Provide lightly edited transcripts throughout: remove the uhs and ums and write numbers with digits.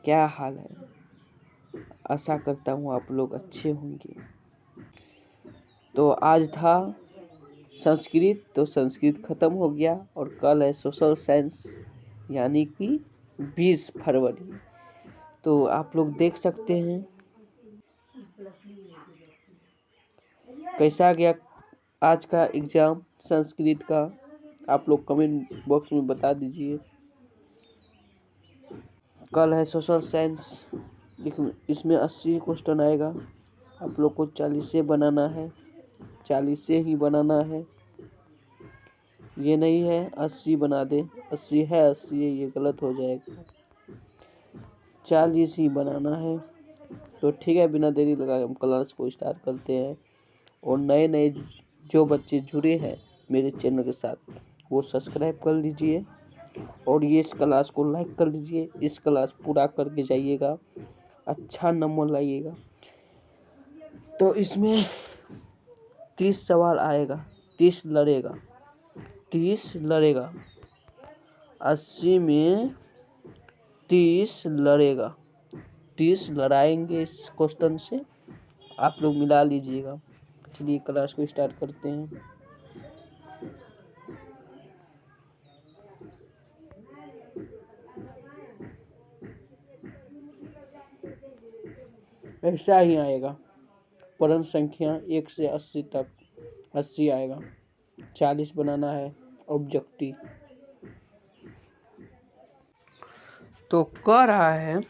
क्या हाल है? आशा करता हूँ आप लोग अच्छे होंगे। तो आज था संस्कृत, तो संस्कृत खत्म हो गया और कल है सोशल साइंस यानी कि 20 फरवरी। तो आप लोग देख सकते हैं कैसा गया आज का एग्जाम संस्कृत का। आप लोग कमेंट बॉक्स में बता दीजिए। कल है सोशल साइंस, इसमें 80 क्वेश्चन आएगा। आप लोग को 40 से बनाना है, 40 से ही बनाना है। ये नहीं है 80 बना दे, 80 है 80 है, ये गलत हो जाएगा। 40 ही बनाना है। तो ठीक है, बिना देरी लगाए हम क्लास को स्टार्ट करते हैं। और नए नए जो बच्चे जुड़े हैं मेरे चैनल के साथ वो सब्सक्राइब कर लीजिए और ये इस क्लास को लाइक कर लीजिए। इस क्लास पूरा करके जाइएगा, अच्छा नंबर लाइएगा। तो इसमें 30 सवाल आएगा, 30 लड़ेगा, 30 लड़ेगा, 80 में 30 लड़ेगा, 30 लड़ाएंगे इस क्वेश्चन से। आप लोग मिला लीजिएगा। चलिए क्लास को स्टार्ट करते हैं। ऐसा ही आएगा, पूर्ण संख्या 1 से 80 तक, 80 आएगा। 40 बनाना है ऑब्जेक्टिव। तो कह रहा है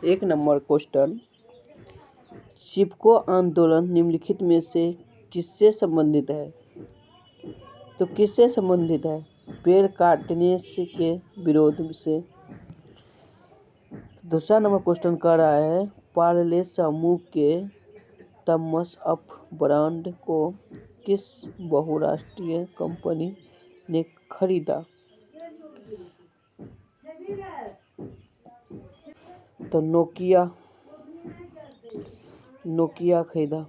1 नंबर क्वेश्चन, चिपको आंदोलन निम्नलिखित में से किससे संबंधित है? तो किससे संबंधित है? पेड़ काटने से के विरोध से। दूसरा नंबर क्वेश्चन कह रहा है पार्ले समूह के थम्स अप ब्रांड को किस बहुराष्ट्रीय कंपनी ने खरीदा? तो नोकिया खरीदा।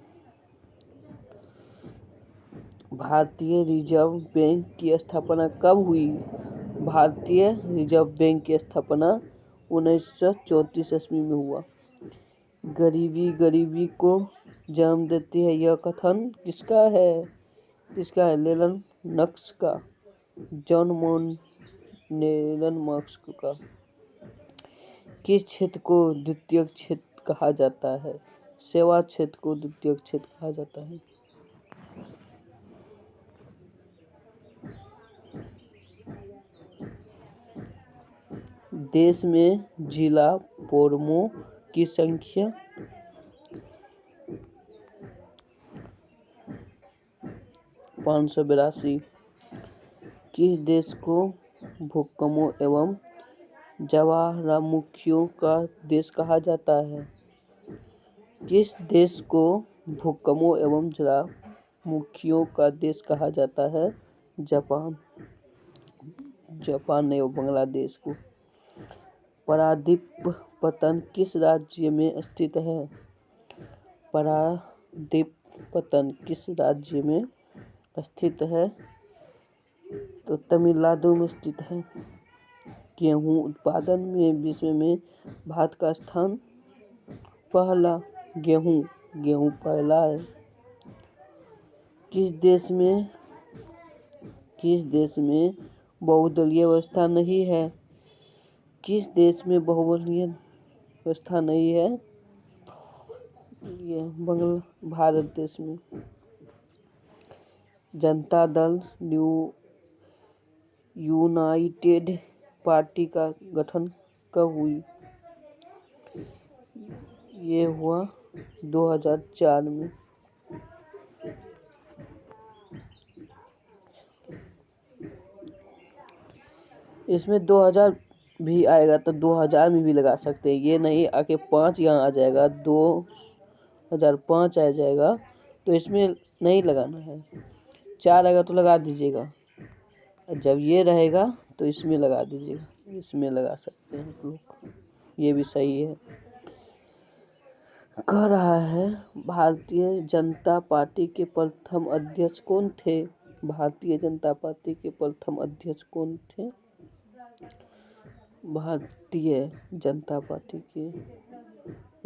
भारतीय रिजर्व बैंक की स्थापना कब हुई? भारतीय रिजर्व बैंक की स्थापना 1934 ईस्वी में हुआ। गरीबी गरीबी को जन्म देती है, यह कथन किसका है? किसका है? लेलन नक्स का, जॉन नेलन मार्क्स का। किस क्षेत्र को द्वितीयक क्षेत्र कहा जाता है? सेवा क्षेत्र को द्वितीयक क्षेत्र कहा जाता है। देश में जिला फोरमों की संख्या 582। किस देश को भूकंपों एवं ज्वालामुखियों का देश कहा जाता है? किस देश को भूकंपों एवं ज्वालामुखियों का देश कहा जाता है? जापान एवं बांग्लादेश को। पारादीप पत्तन किस राज्य में स्थित है? पारादीप पत्तन किस राज्य में स्थित है? तो तमिलनाडु में स्थित है। गेहूं उत्पादन में विश्व में भारत का स्थान पहला। गेहूं पहला है। किस देश में बहुदलीय व्यवस्था नहीं है? किस देश में बहुदलीय व्यवस्था नहीं है? ये भारत देश में। जनता दल यूनाइटेड पार्टी का गठन कब हुई? ये हुआ 2004 में। इसमें 2000 भी आएगा तो 2000 में भी लगा सकते हैं। ये नहीं आके 5 यहाँ आ जाएगा, 2005 आ जाएगा तो इसमें नहीं लगाना है। 4 आएगा तो लगा दीजिएगा। जब ये रहेगा तो इसमें लगा दीजिएगा, इसमें लगा सकते हैं आप लोग, ये भी सही है। कह रहा है भारतीय जनता पार्टी के प्रथम अध्यक्ष कौन थे? भारतीय जनता पार्टी के प्रथम अध्यक्ष कौन थे? भारतीय जनता पार्टी के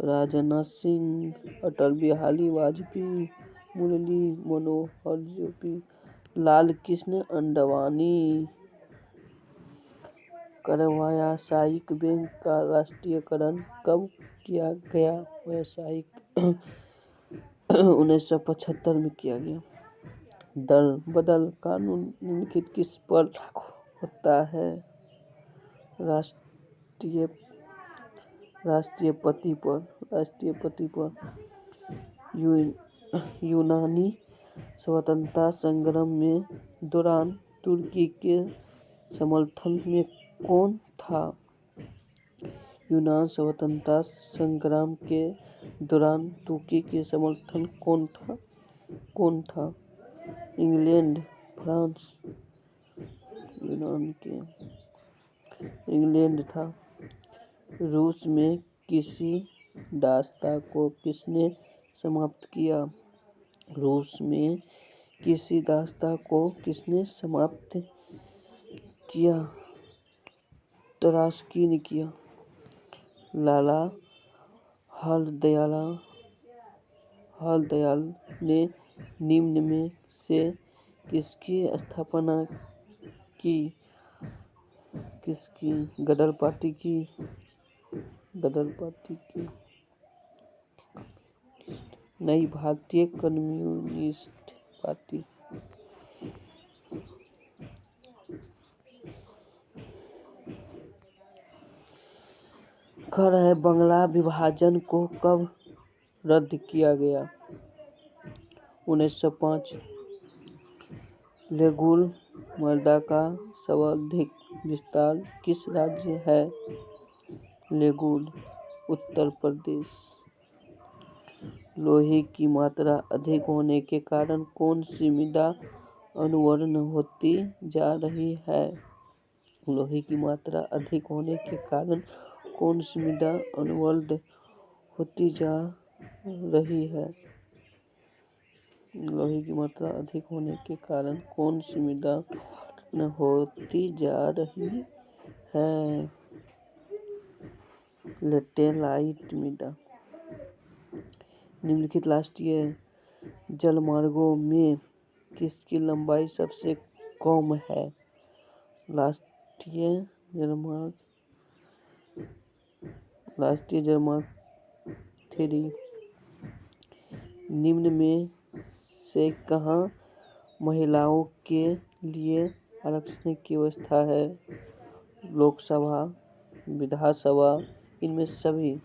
राजनाथ सिंह, अटल बिहारी वाजपेयी, मुरली मनोहर जोशी, लाल कृष्ण आडवाणी। व्यावसायिक बैंक का राष्ट्रीयकरण कब किया गया? व्यावसायिक 1975 में किया गया। दल बदल कानून निम्नलिखित किस पर लागू होता है? राष्ट्रपति पर। यूनानी स्वतंत्रता संग्राम में दौरान तुर्की के समर्थन में कौन था? यूनानी स्वतंत्रता संग्राम के दौरान तुर्की के समर्थन कौन था? England, France. यूनान के इंग्लैंड था। रूस में किसी दासता को किसने समाप्त किया? रूस में किसी दासता को किसने समाप्त किया? ट्रॉट्स्की ने किया। लाला हरदयाल ने निम्न में से किसकी स्थापना की? गदर पार्टी की। नई भारतीय कम्युनिस्ट पार्टी। बंगला विभाजन को कब रद्द किया गया? 1905। लेगुल मृदा का सर्वाधिक विस्तार किस राज्य है? लेगुल, उत्तर प्रदेश। लोहे की मात्रा अधिक होने के कारण कौन सी मृदा अनवरत होती जा रही है? लोहे की मात्रा अधिक होने के कारण कौन सी मृदा अनवरत होती जा रही है? लोहे की मात्रा अधिक होने के कारण कौन सी मृदा अनवरत होती जा रही है? लेटेराइट मृदा। निम्नलिखित राष्ट्रीय जलमार्गों में किसकी लंबाई सबसे कम है? राष्ट्रीय जलमार्ग 3। निम्न में से कहाँ महिलाओं के लिए आरक्षण की व्यवस्था है? लोकसभा, विधानसभा, इनमें सभी।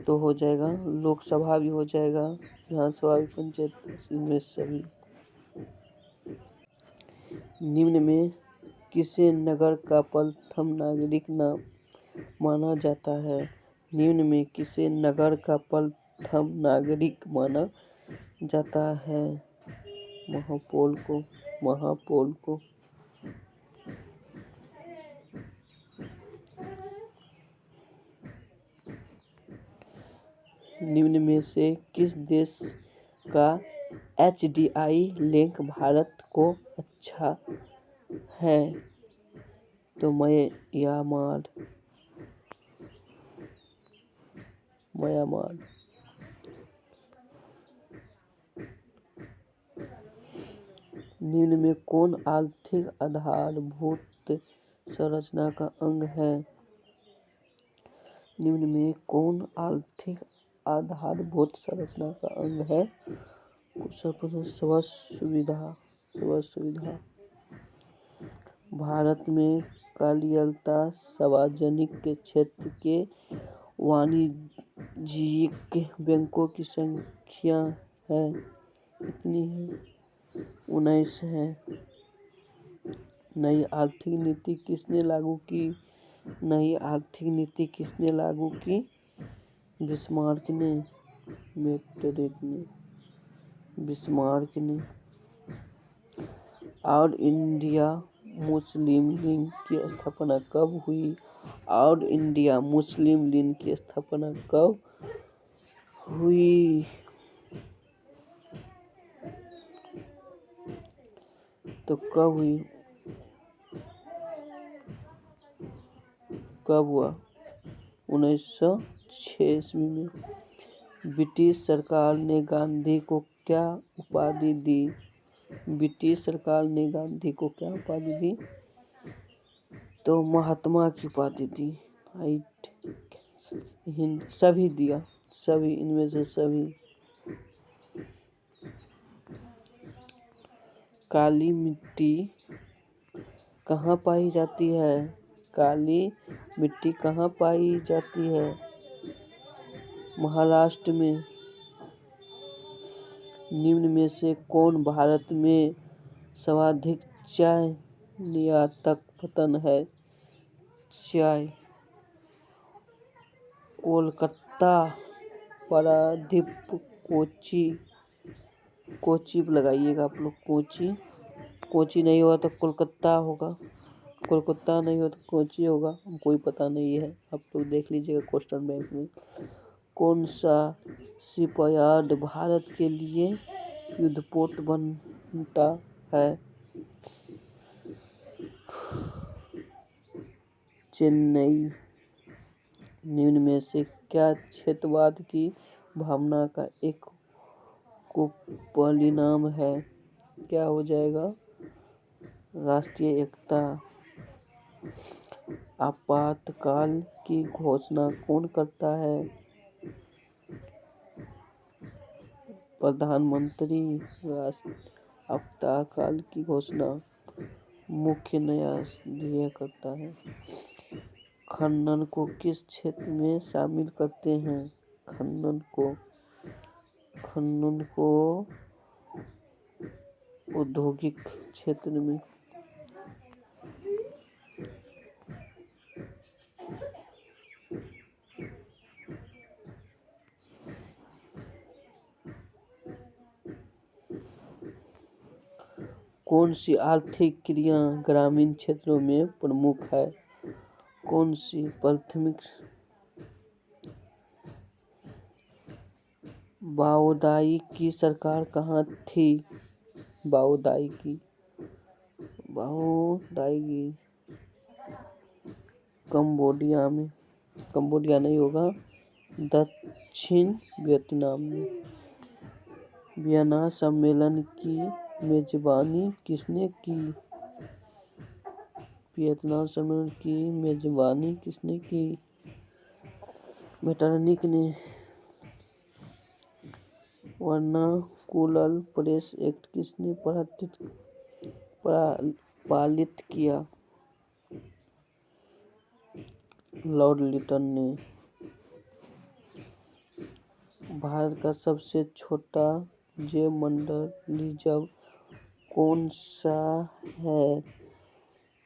तो हो जाएगा लोकसभा भी हो जाएगा, विधानसभा भी, पंचायत, इनमें सभी। निम्न में किसे नगर का प्रथम नागरिक माना जाता है? निम्न में किसे नगर का प्रथम नागरिक माना जाता है? महापौर को। निम्न में से किस देश का HDI लिंक भारत को अच्छा है? तो म्यांमार। निम्न में कौन आर्थिक आधारभूत संरचना का अंग है? निम्न में कौन आर्थिक आधारभूत संरचना का अंग है? स्वास्थ्य सुविधा। भारत में कार्यरत सार्वजनिक क्षेत्र के वाणिज्यिक बैंकों की संख्या है कितनी है? 19 है। नई आर्थिक नीति किसने लागू की? नई आर्थिक नीति किसने लागू की? बिस्मार्क ने, मेटरिक ने, बिस्मार्क ने। ऑल इंडिया मुस्लिम लीग की स्थापना कब हुई? ऑल इंडिया मुस्लिम लीग की स्थापना कब हुई? तो कब हुई? कब हुआ? 1906 ईस्वी में। ब्रिटिश सरकार ने गांधी को क्या उपाधि दी? ब्रिटिश सरकार ने गांधी को क्या उपाधि दी? तो महात्मा की उपाधि दी। सभी दिया, सभी, इनमें से सभी। काली मिट्टी कहाँ पाई जाती है? काली मिट्टी कहाँ पाई जाती है? महाराष्ट्र में। निम्न में से कौन भारत में सर्वाधिक चाय निर्यातक पतन है? चाय। कोलकाता, पारादीप, कोची। कोची लगाइएगा आप लोग, कोची। कोची नहीं होगा तो कोलकाता होगा, कोलकाता नहीं हो तो कोची होगा, कोई पता नहीं है, आप लोग देख लीजिएगा क्वेश्चन बैंक में। कौन सा शिपयार्ड भारत के लिए युद्धपोत बनता है? चेन्नई। निम्न में से क्या क्षेत्रवाद की भावना का एक परिणाम है? क्या हो जाएगा? राष्ट्रीय एकता। आपातकाल की घोषणा कौन करता है? प्रधानमंत्री। आपातकाल की घोषणा मुख्य न्यायाधीश करता है। खनन को किस क्षेत्र में शामिल करते हैं? खनन को औद्योगिक क्षेत्र में। कौन सी आर्थिक क्रिया ग्रामीण क्षेत्रों में प्रमुख है? कौन सी? प्राथमिक। वाओदाई की सरकार कहाँ थी? वाओदाई की कंबोडिया में। कंबोडिया नहीं होगा, दक्षिण वियतनाम में। वियना सम्मेलन की मेजबानी किसने की? वियतनाम सम्मेलन की मेजबानी किसने की? मेटरनिक ने। वर्नाकुलर प्रेस एक्ट किसने पारित किया? लॉर्ड लिटन ने। भारत का सबसे छोटा जैव मंडल रिजर्व कौन सा है?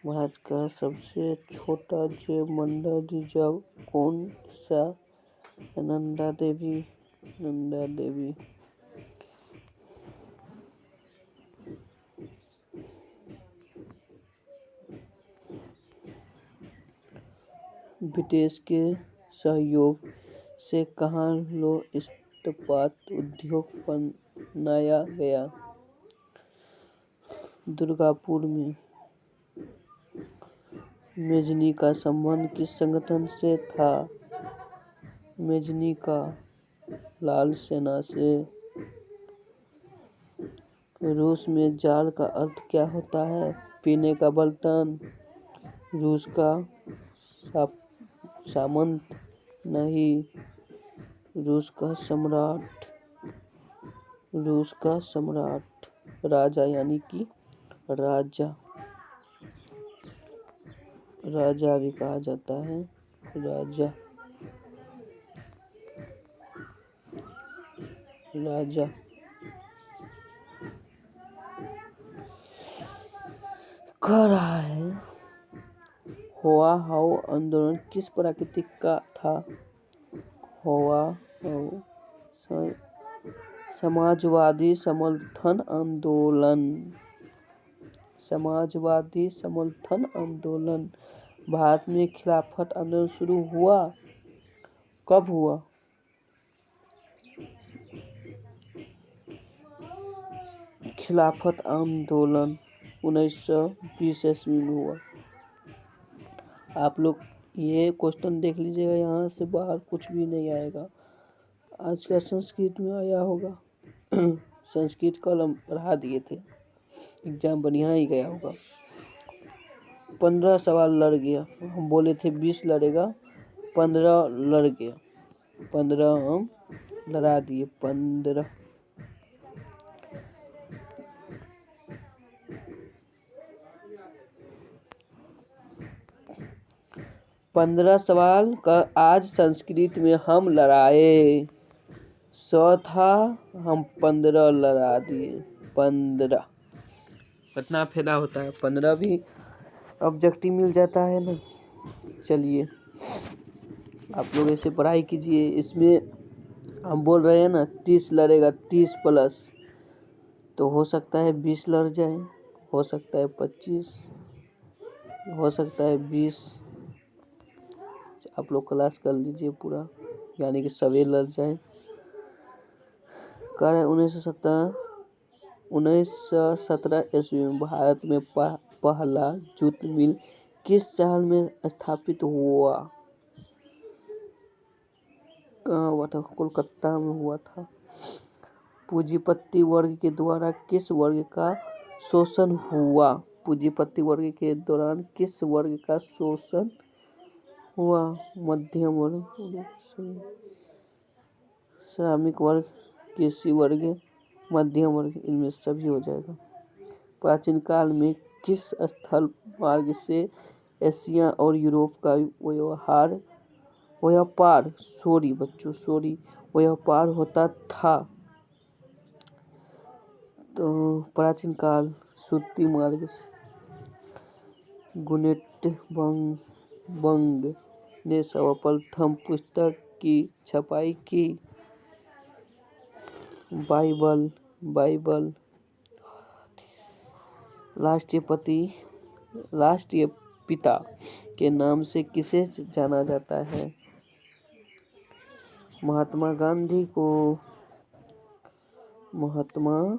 भारत का सबसे छोटा जैव मंडल रिजर्व कौन सा? नंदा देवी। ब्रिटिश के सहयोग से कहाँ लौह इस्पात उद्योग बनाया गया? दुर्गापुर में। मेजनी का संबंध किस संगठन से था? मेजनी का लाल सेना से। रूस में जाल का अर्थ क्या होता है? पीने का बर्तन। रूस का सामंत नहीं, रूस का सम्राट। रूस का सम्राट। राजा यानी कि राजा, राजा भी कहा जाता है, राजा। राजा। कह रहा है होवाहाउ आंदोलन किस प्रकृति का था? होवाहाउ समाजवादी समर्थन आंदोलन। समाजवादी समर्थन आंदोलन। भारत में खिलाफत आंदोलन शुरू हुआ, कब हुआ? खिलाफत आंदोलन 1920 ईस्वी में हुआ। आप लोग ये क्वेश्चन देख लीजिएगा, यहाँ से बाहर कुछ भी नहीं आएगा। आज का संस्कृत में आया होगा। संस्कृत कल हम पढ़ा दिए थे, एग्जाम बढ़िया ही गया होगा। 15 सवाल लड़ गया, हम बोले थे 20 लड़ेगा, 15 लड़ गया। 15 हम लड़ा दिए। 15 सवाल का आज संस्कृत में हम लड़ाए। 100 था, हम 15 लड़ा दिए। 15 कितना फायदा होता है, 15 भी ऑब्जेक्टिव मिल जाता है ना। चलिए आप लोग ऐसे पढ़ाई कीजिए। इसमें हम बोल रहे हैं ना 30 लड़ेगा, 30 प्लस, तो हो सकता है 20 लड़ जाए, हो सकता है 25, हो सकता है 20। आप लोग क्लास कर लीजिए पूरा, यानी कि सभी लड़ जाए। कह रहे 1917 ईस्वी में भारत में पहला जूट मिल किस शहर में स्थापित हुआ? कहाँ हुआ था? कोलकाता में हुआ था। पूंजीपति वर्ग के द्वारा किस वर्ग का शोषण हुआ? पूंजीपति वर्ग के दौरान किस वर्ग का शोषण हुआ? मध्यम वर्ग, श्रमिक वर्ग, कृषि वर्ग, मध्यम वर्ग, इनमें सभी हो जाएगा। प्राचीन काल में किस स्थल मार्ग से एशिया और यूरोप का व्यापार होता था? तो प्राचीन काल सूती मार्ग से। गुटेनबर्ग ने सर्वप्रथम पुस्तक की छपाई की? बाइबल। राष्ट्रीय पिता के नाम से किसे जाना जाता है? महात्मा गांधी को। महात्मा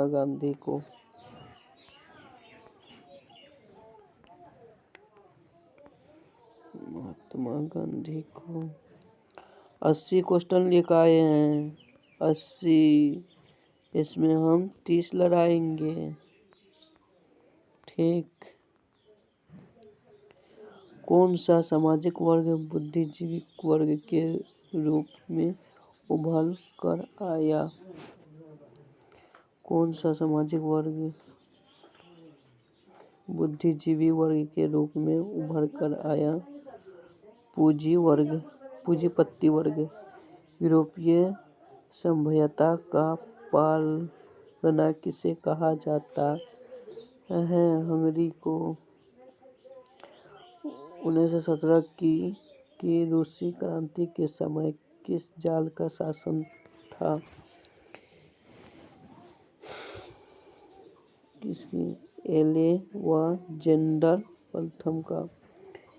गांधी को। महात्मा गांधी को। 80 क्वेश्चन लेकर आए हैं। 80, इसमें हम 30 लड़ाएंगे। ठीक। कौन सा सामाजिक वर्ग बुद्धिजीवी वर्ग के रूप में उभर कर आया? कौन सा सामाजिक वर्ग बुद्धिजीवी वर्ग के रूप में उभर कर आया? पूंजीपति वर्ग। यूरोपीय सभ्यता का पालना किसे कहा जाता है? हंगरी को। 1917 की रूसी क्रांति के समय किस जाल का शासन था? किसकी? एलेक्जेंडर प्रथम का।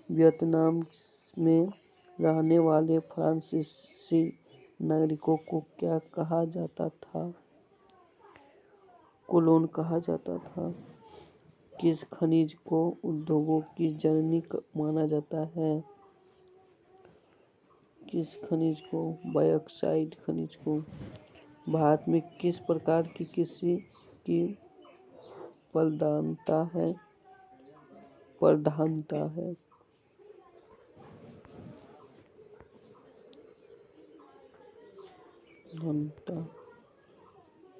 वियतनाम में रहने वाले फ्रांसीसी नागरिकों को क्या कहा जाता था? कोलोन कहा जाता था। किस खनिज को उद्योगों की जननी माना जाता है? किस खनिज को? बॉक्साइट खनिज को। भारत में किस प्रकार की कृषि की प्रधानता है?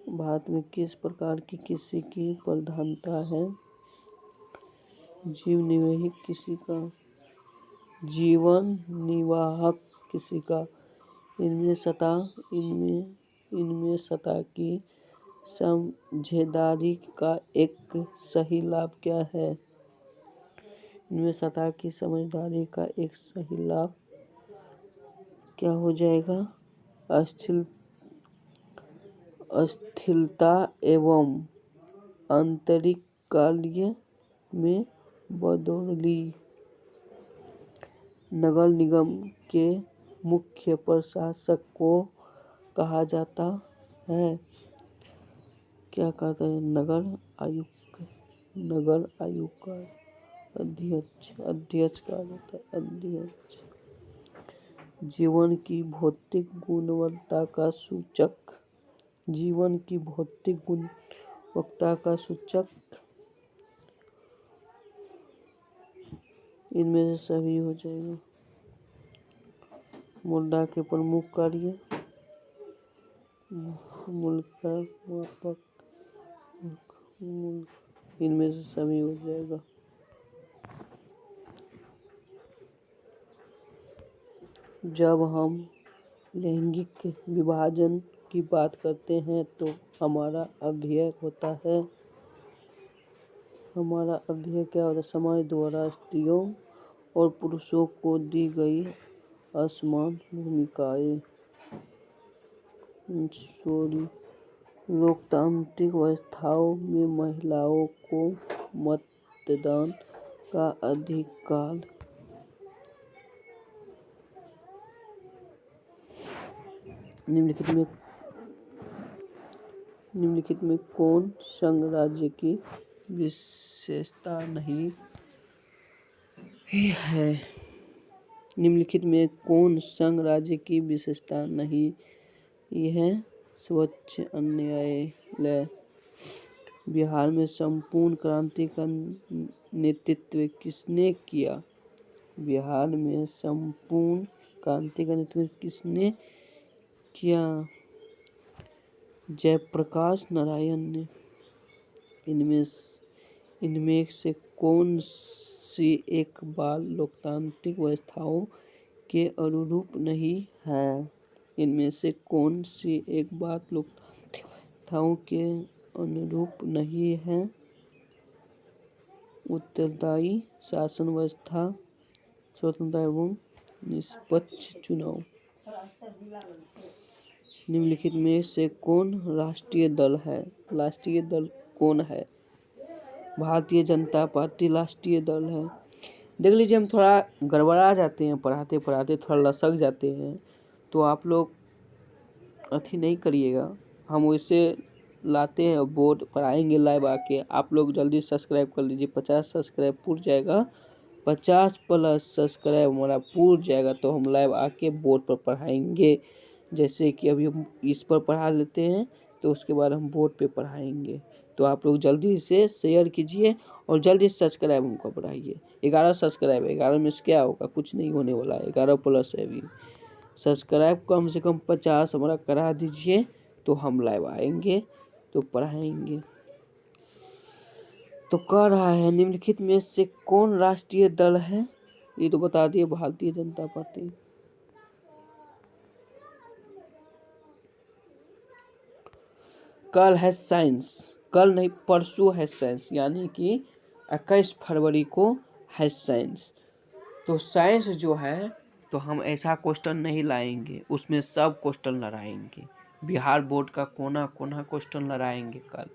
भारत में किस प्रकार की कृषि की प्रधानता है? जीवन निर्वाहक कृषि का। इनमें सतह की समझदारी का एक सही लाभ क्या है? इनमें सतह की समझदारी का एक सही लाभ क्या हो जाएगा? अस्थिरता एवं आंतरिक कार्य में बढ़ोतरी। नगर निगम के मुख्य प्रशासक को कहा जाता है? क्या कहते हैं? नगर आयुक्त। नगर आयोग का अध्यक्ष, अध्यक्ष का होता है अध्यक्ष। जीवन की भौतिक गुणवत्ता का सूचक, जीवन की भौतिक गुणवत्ता का सूचक, इनमें से सभी हो जाएगा। मुद्रा के प्रमुख कार्य, मूल्य का मापक, इनमें से सभी हो जाएगा। जब हम लैंगिक विभाजन की बात करते हैं तो हमारा अध्ययन होता है, हमारा अध्ययन क्या होता है? समाज द्वारा स्त्रियों और पुरुषों को दी गई असमान भूमिकाएं। लोकतांत्रिक व्यवस्थाओं में महिलाओं को मतदान का अधिकार। निम्नलिखित में कौन संघ राज्य की विशेषता नहीं है? निम्नलिखित में कौन संघ राज्य की विशेषता नहीं है? सर्वोच्च न्यायालय। बिहार में संपूर्ण क्रांति का नेतृत्व किसने किया? बिहार में संपूर्ण क्रांति का नेतृत्व किसने किया? जयप्रकाश नारायण ने। इनमें से कौन सी एक बाल लोकतांत्रिक व्यवस्थाओं के अनुरूप नहीं है? इनमें से कौन सी एक बात लोकतांत्रिक व्यवस्थाओं के अनुरूप नहीं है? उत्तरदायी शासन व्यवस्था, स्वतंत्रता एवं निष्पक्ष चुनाव। निम्नलिखित में से कौन राष्ट्रीय दल है? राष्ट्रीय दल कौन है? भारतीय जनता पार्टी राष्ट्रीय दल है। देख लीजिए, हम थोड़ा गड़बड़ा जाते हैं, पढ़ाते पढ़ाते थोड़ा लसक जाते हैं, तो आप लोग अथी नहीं करिएगा। हम वैसे लाते हैं बोर्ड पढ़ाएंगे लाइव आके। आप लोग जल्दी सब्सक्राइब कर लीजिए। 50 सब्सक्राइब पूर जाएगा, 50 प्लस सब्सक्राइब हमारा पूर जाएगा तो हम लाइव आके बोर्ड पर पढ़ाएंगे। जैसे कि अभी हम इस पर पढ़ा लेते हैं तो उसके बाद हम बोर्ड पे पढ़ाएंगे। तो आप लोग जल्दी से शेयर कीजिए और जल्दी सब्सक्राइब हमको बढ़ाइए। 11 सब्सक्राइब, 11 में से क्या होगा? कुछ नहीं होने वाला है, 11 प्लस है अभी। सब्सक्राइब कम से कम 50 हमारा करा दीजिए तो हम लाइव आएंगे तो पढ़ाएंगे। तो कह रहा है निम्नलिखित में से कौन राष्ट्रीय दल है? ये तो बता दिए, भारतीय जनता पार्टी। कल है साइंस, कल नहीं परसों है साइंस, यानी कि 21 फरवरी को है साइंस। तो साइंस जो है तो हम ऐसा क्वेश्चन नहीं लाएंगे, उसमें सब क्वेश्चन लड़ाएंगे। बिहार बोर्ड का कोना कोना क्वेश्चन लड़ाएंगे कल।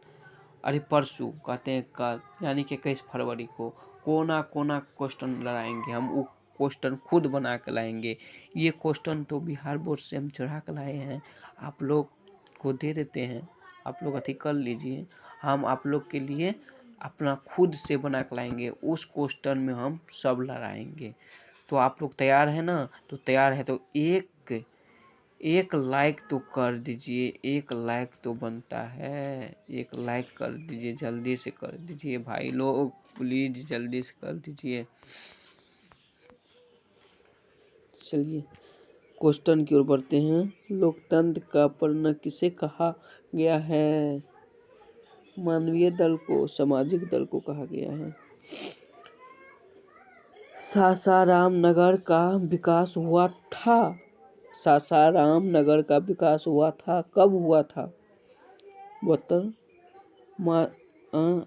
अरे परसों कहते हैं कल, यानी कि 21 फरवरी को कोना कोना क्वेश्चन लड़ाएंगे। हम वो क्वेश्चन खुद बना के लाएंगे। ये क्वेश्चन तो बिहार बोर्ड से हम चढ़ा के लाए हैं, आप लोग को दे देते हैं। आप लोग अथी कर लीजिए, हम आप लोग के लिए अपना खुद से बना के लाएंगे। उस क्वेश्चन में हम सब लड़ाएंगे। तो आप लोग तैयार हैं ना? तो तैयार है तो एक लाइक तो कर दीजिए, एक लाइक तो बनता है। एक लाइक कर दीजिए, जल्दी से कर दीजिए भाई लोग, प्लीज जल्दी से कर दीजिए। चलिए क्वेश्चन की ओर बढ़ते हैं। लोकतंत्र का प्रणेता किसे कहा गया है? मानवीय दल को, सामाजिक दल को कहा गया है। सासाराम नगर का विकास हुआ था। सासाराम नगर का विकास हुआ था, कब हुआ था?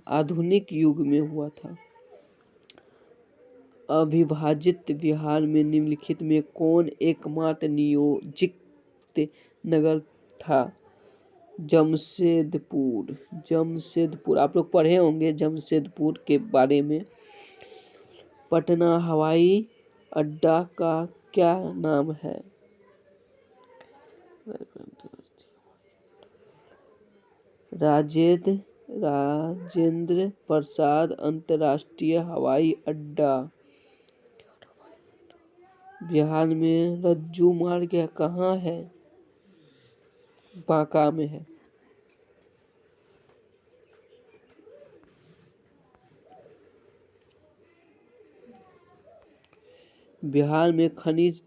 आधुनिक युग में हुआ था। अविभाजित बिहार में निम्नलिखित में कौन एकमात्र नियोजित नगर था? जमशेदपुर। जमशेदपुर आप लोग पढ़े होंगे जमशेदपुर के बारे में। पटना हवाई अड्डा का क्या नाम है? राजेंद्र राजेंद्र प्रसाद अंतर्राष्ट्रीय हवाई अड्डा। बिहार में रज्जू मार्ग कहाँ है? बांका में है। बिहार में खनिज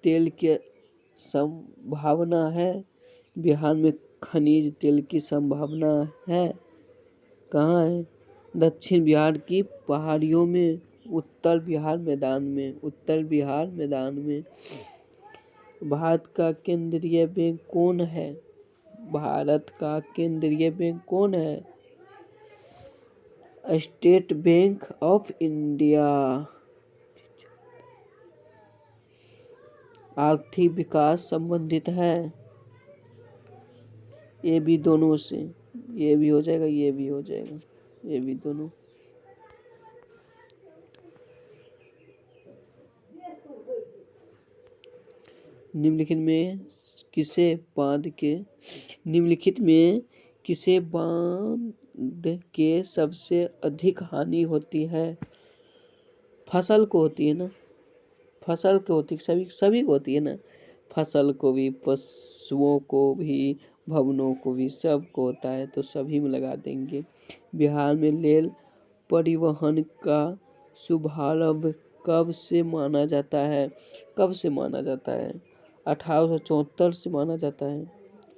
तेल की संभावना है। बिहार में खनिज तेल की संभावना है। कहाँ है? दक्षिण बिहार की पहाड़ियों में, उत्तर बिहार मैदान में, उत्तर बिहार मैदान में। भारत का केंद्रीय बैंक कौन है? भारत का केंद्रीय बैंक कौन है? State bank of India. आर्थिक विकास संबंधित है। ये भी दोनों से, ये भी हो जाएगा, ये भी हो जाएगा, ये भी दोनों। निम्नलिखित में किसे बांध के सबसे अधिक हानि होती है? फसल को होती है ना, फसल को होती है, सभी को होती है ना, फसल को भी, पशुओं को भी, भवनों को भी, सबको होता है, तो सभी में लगा देंगे। बिहार में रेल परिवहन का शुभारंभ कब से माना जाता है? कब से माना जाता है? 1874 से माना जाता है।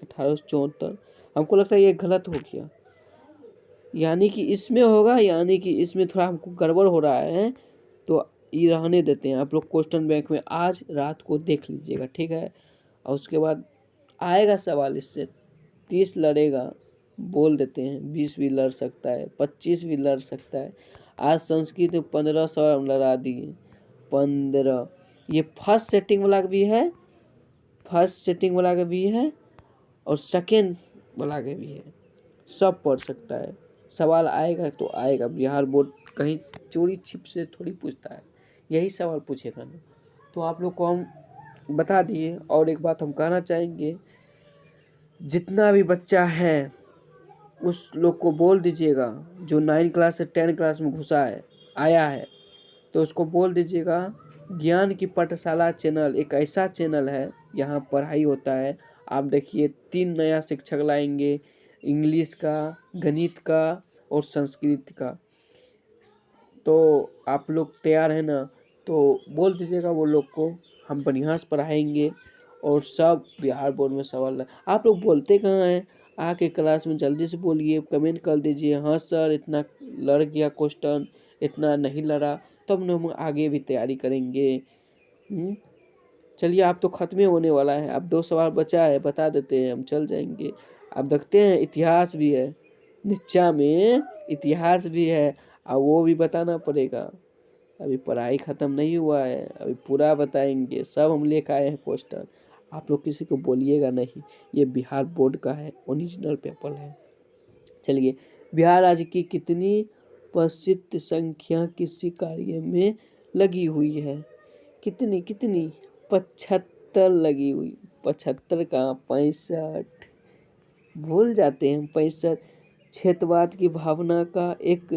1874। हमको लगता है ये गलत हो गया, यानी कि इसमें होगा, यानी कि इसमें थोड़ा हमको गड़बड़ हो रहा है, तो ये रहने देते हैं। आप लोग क्वेश्चन बैंक में आज रात को देख लीजिएगा, ठीक है? और उसके बाद आएगा सवाल, इससे 30 लड़ेगा, बोल देते हैं, 20 भी लड़ सकता है, 25 भी लड़ सकता है। आज संस्कृत में 15 सवाल लड़ा दिए, 15। ये फर्स्ट सेटिंग वाला भी है, फर्स्ट सेटिंग वाला का भी है, और सेकेंड वाला का भी है, सब पढ़ सकता है। सवाल आएगा तो आएगा, बिहार बोर्ड कहीं चोरी छिप से थोड़ी पूछता है, यही सवाल पूछेगा ना। तो आप लोग को हम बता दिए। और एक बात हम कहना चाहेंगे, जितना भी बच्चा है उस लोग को बोल दीजिएगा, जो 9 क्लास से 10 क्लास में घुसा है, आया है, तो उसको बोल दीजिएगा ज्ञान की पाठशाला चैनल एक ऐसा चैनल है, यहाँ पढ़ाई होता है। आप देखिए 3 नया शिक्षक लाएंगे, इंग्लिश का, गणित का और संस्कृत का। तो आप लोग तैयार है ना? तो बोल दीजिएगा वो लोग को, हम बढ़िया से पढ़ाएंगे और सब बिहार बोर्ड में सवाल। आप लोग बोलते कहाँ हैं? आके क्लास में जल्दी से बोलिए, कमेंट कर दीजिए, हाँ सर इतना लड़ गया क्वेश्चन, इतना नहीं लड़ा, तब न हम आगे भी तैयारी करेंगे। चलिए, आप तो खत्म होने वाला है, अब 2 सवाल बचा है, बता देते हैं, हम चल जाएंगे। अब देखते हैं, इतिहास भी है, नीचा में इतिहास भी है, और वो भी बताना पड़ेगा। अभी पढ़ाई ख़त्म नहीं हुआ है, अभी पूरा बताएंगे, सब हम लेकर आए हैं क्वेश्चन। आप लोग किसी को बोलिएगा नहीं, ये बिहार बोर्ड का है, ओरिजिनल पेपर है। चलिए, बिहार राज्य की कितनी प्रतिशत संख्या किसी कार्य में लगी हुई है? कितनी? 75 लगी हुई। 75 कहाँ, 65 भूल जाते हैं, 65। क्षेत्रवाद की भावना का एक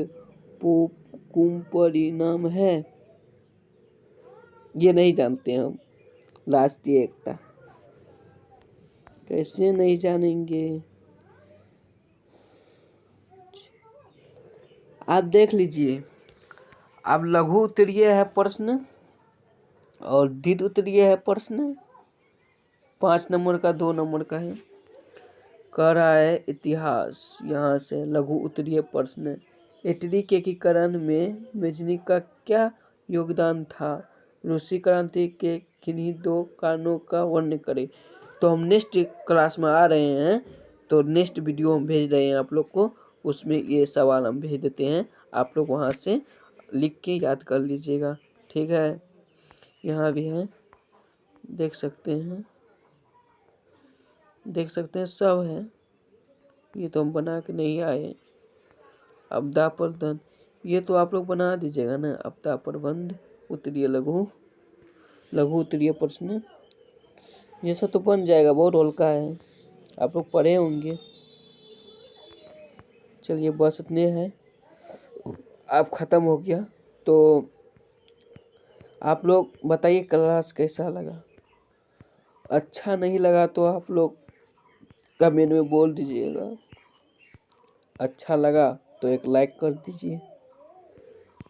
परिणाम है, ये नहीं जानते हम। राष्ट्रीय एकता कैसे नहीं जानेंगे? आप देख लीजिए, अब लघु उत्तरीय है प्रश्न और दीर्घ उत्तरीय है प्रश्न, 5 नंबर का, 2 नंबर का है। कह रहा है इतिहास, यहाँ से लघु उत्तरीय प्रश्न। इटली के एकीकरण में मेजनी का क्या योगदान था? रूसी क्रांति के किन्हीं 2 कारणों का वर्णन करें। तो हम नेक्स्ट क्लास में आ रहे हैं, तो नेक्स्ट वीडियो हम भेज रहे हैं आप लोग को, उसमें ये सवाल हम भेज देते हैं, आप लोग वहाँ से लिख के याद कर लीजिएगा, ठीक है? यहाँ भी है, देख सकते हैं, सब है। ये तो हम बना के नहीं आए। आपदा प्रबंधन, ये तो आप लोग बना दीजिएगा ना, आपदा प्रबंध, उत्तरीय लघु उत्तरीय प्रश्न, ये सब तो बन जाएगा, बहुत हल्का है, आप लोग पढ़े होंगे। चलिए बस इतने हैं, अब ख़त्म हो गया। तो आप लोग बताइए क्लास कैसा लगा। अच्छा नहीं लगा तो आप लोग कमेंट में बोल दीजिएगा, अच्छा लगा तो एक लाइक कर दीजिए।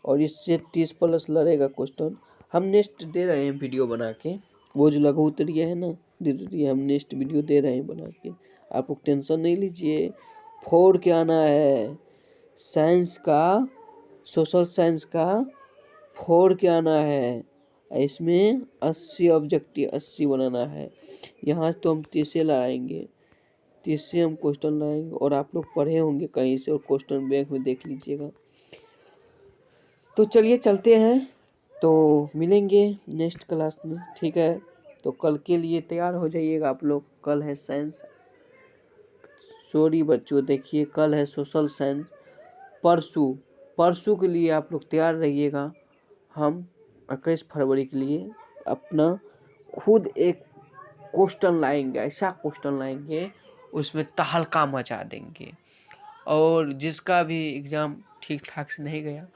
और इससे 30+ लड़ेगा क्वेश्चन। हम नेक्स्ट दे रहे हैं वीडियो बना के, वो जो लघु उत्तरीय है ना दीदी, हम नेक्स्ट वीडियो दे रहे हैं बना के, आप लोग टेंशन नहीं लीजिए। 4 के आना है, साइंस का, सोशल साइंस का 4 के आना है। इसमें 80 ऑब्जेक्टिव 80 बनाना है। यहाँ तो हम 30 लाएंगे, 30 से हम क्वेश्चन लाएंगे। और आप लोग पढ़े होंगे कहीं से और क्वेश्चन बैंक में देख लीजिएगा। तो चलिए चलते हैं, तो मिलेंगे नेक्स्ट क्लास में, ठीक है। तो कल के लिए तैयार हो जाइएगा आप लोग, कल है साइंस। सॉरी बच्चों, देखिए कल है सोशल साइंस, परसों के लिए आप लोग तैयार रहिएगा। हम 21 फरवरी के लिए अपना खुद एक क्वेश्चन लाएंगे, ऐसा क्वेश्चन लाएंगे उसमें तहलका मचा देंगे। और जिसका भी एग्ज़ाम ठीक ठाक से नहीं गया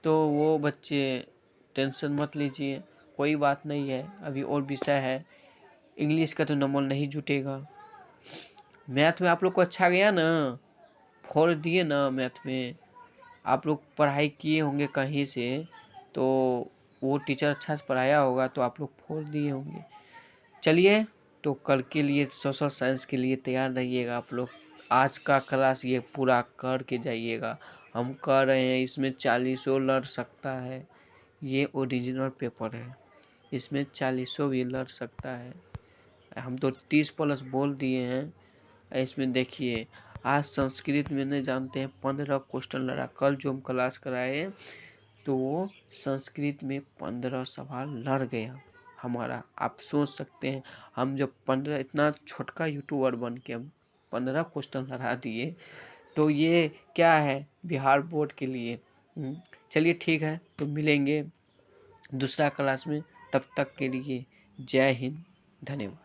तो वो बच्चे टेंशन मत लीजिए, कोई बात नहीं है, अभी और विषय है। इंग्लिश का तो नंबर नहीं जुटेगा। मैथ में आप लोग को अच्छा गया ना, 4 दिए ना मैथ में, आप लोग पढ़ाई किए होंगे कहीं से, तो वो टीचर अच्छा से पढ़ाया होगा तो आप लोग 4 दिए होंगे। चलिए, तो कल के लिए सोशल साइंस के लिए तैयार रहिएगा आप लोग। आज का क्लास ये पूरा कर के जाइएगा। हम कह रहे हैं इसमें 40 लड़ सकता है, ये ओरिजिनल पेपर है, इसमें 40 भी लड़ सकता है। हम तो 30+ बोल दिए हैं। इसमें देखिए, आज संस्कृत में नहीं जानते हैं 15 क्वेश्चन लड़ा। कल जो हम क्लास कराए तो वो संस्कृत में 15 सवाल लड़ गया हमारा। आप सोच सकते हैं, हम जब 15 इतना छोटका यूट्यूबर बन के हम 15 क्वेश्चन लड़ा दिए, तो ये क्या है बिहार बोर्ड के लिए। चलिए ठीक है, तो मिलेंगे दूसरा क्लास में। तब तक के लिए जय हिंद, धन्यवाद।